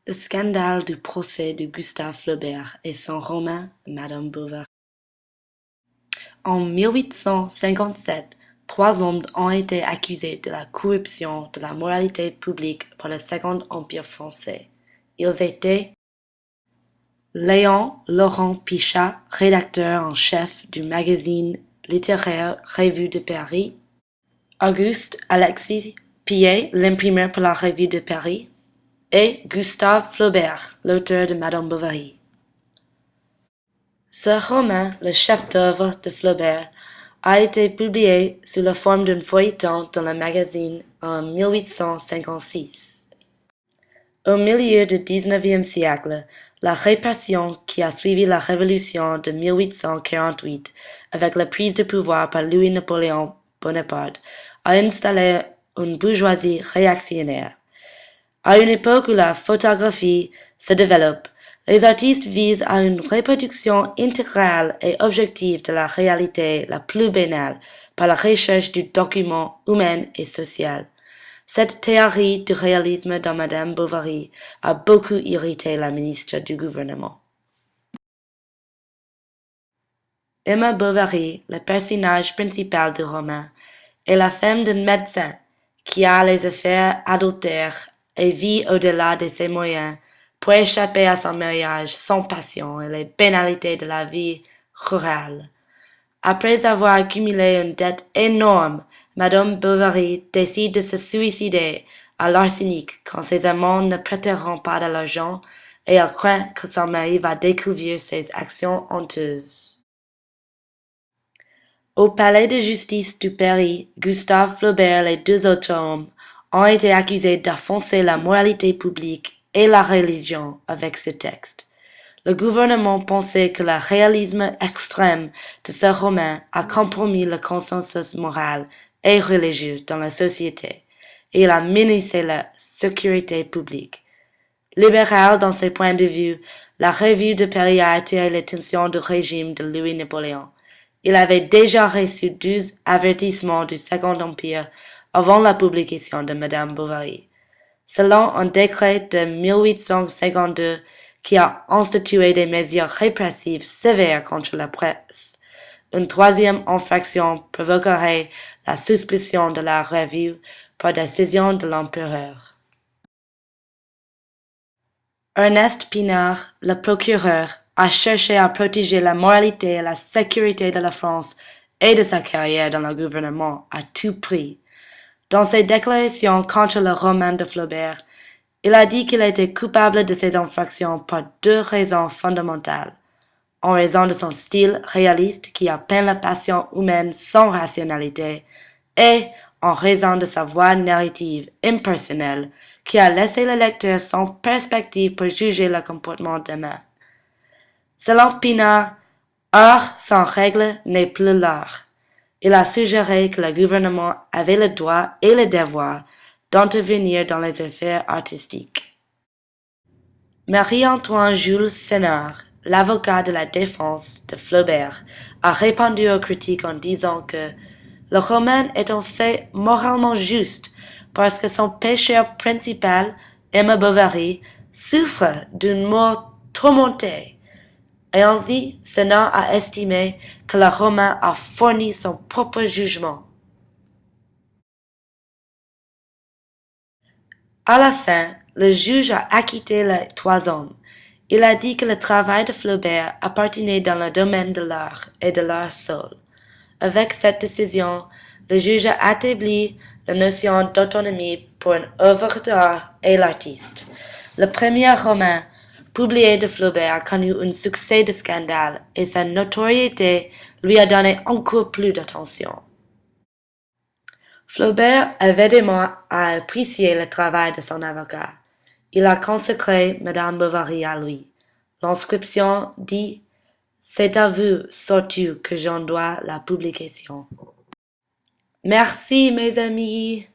Le scandale du procès de Gustave Flaubert et son roman Madame Bovary. En 1857, 3 hommes ont été accusés de la corruption de la moralité publique par le Second Empire français. Ils étaient Léon Laurent Pichat, rédacteur en chef du magazine littéraire Revue de Paris, Auguste Alexis Pillet, l'imprimeur pour la Revue de Paris, et Gustave Flaubert, l'auteur de Madame Bovary. Ce roman, le chef-d'œuvre de Flaubert, a été publié sous la forme d'un feuilleton dans le magazine en 1856. Au milieu du XIXe siècle, la répression qui a suivi la Révolution de 1848, avec la prise de pouvoir par Louis-Napoléon Bonaparte, a installé une bourgeoisie réactionnaire. À une époque où la photographie se développe, les artistes visent à une reproduction intégrale et objective de la réalité la plus banale par la recherche du document humain et social. Cette théorie du réalisme dans Madame Bovary a beaucoup irrité la ministre du gouvernement. Emma Bovary, le personnage principal du roman, est la femme d'un médecin qui a les affaires adultères et vit au-delà de ses moyens pour échapper à son mariage sans passion et les banalités de la vie rurale. Après avoir accumulé une dette énorme, Madame Bovary décide de se suicider à l'arsenic quand ses amants ne prêteront pas de l'argent et elle craint que son mari va découvrir ses actions honteuses. Au palais de justice du Paris, Gustave Flaubert et les 2 autres hommes ont été accusés d'offenser la moralité publique et la religion avec ce texte. Le gouvernement pensait que le réalisme extrême de ce roman a compromis le consensus moral et religieux dans la société, et il a menacé la sécurité publique. Libéral dans ses points de vue, la Revue de Paris a attiré l'attention du régime de Louis-Napoléon. Il avait déjà reçu 12 avertissements du Second Empire avant la publication de Madame Bovary. Selon un décret de 1852 qui a institué des mesures répressives sévères contre la presse, une 3e infraction provoquerait la suspension de la revue par décision de l'empereur. Ernest Pinard, le procureur, a cherché à protéger la moralité et la sécurité de la France et de sa carrière dans le gouvernement à tout prix. Dans ses déclarations contre le roman de Flaubert, il a dit qu'il était coupable de ces infractions pour 2 raisons fondamentales. En raison de son style réaliste qui a peint la passion humaine sans rationalité, et en raison de sa voix narrative impersonnelle qui a laissé le lecteur sans perspective pour juger le comportement d'Emma. Selon Pinard, art sans règle n'est plus l'art. Il a suggéré que le gouvernement avait le droit et le devoir d'intervenir dans les affaires artistiques. Marie-Antoine Jules Sénard, l'avocat de la défense de Flaubert, a répondu aux critiques en disant que le roman est en fait moralement juste parce que son pécheur principal, Emma Bovary, souffre d'une mort tourmentée. Et ainsi, Sénard a estimé que le roman a fourni son propre jugement. À la fin, le juge a acquitté les 3 hommes. Il a dit que le travail de Flaubert appartenait dans le domaine de l'art et de l'art seul. Avec cette décision, le juge a établi la notion d'autonomie pour une œuvre d'art et l'artiste. Le premier roman publié de Flaubert a connu un succès de scandale et sa notoriété lui a donné encore plus d'attention. Flaubert évidemment a apprécié le travail de son avocat. Il a consacré Madame Bovary à lui. L'inscription dit « C'est à vous, surtout, que j'en dois la publication. » Merci, mes amis.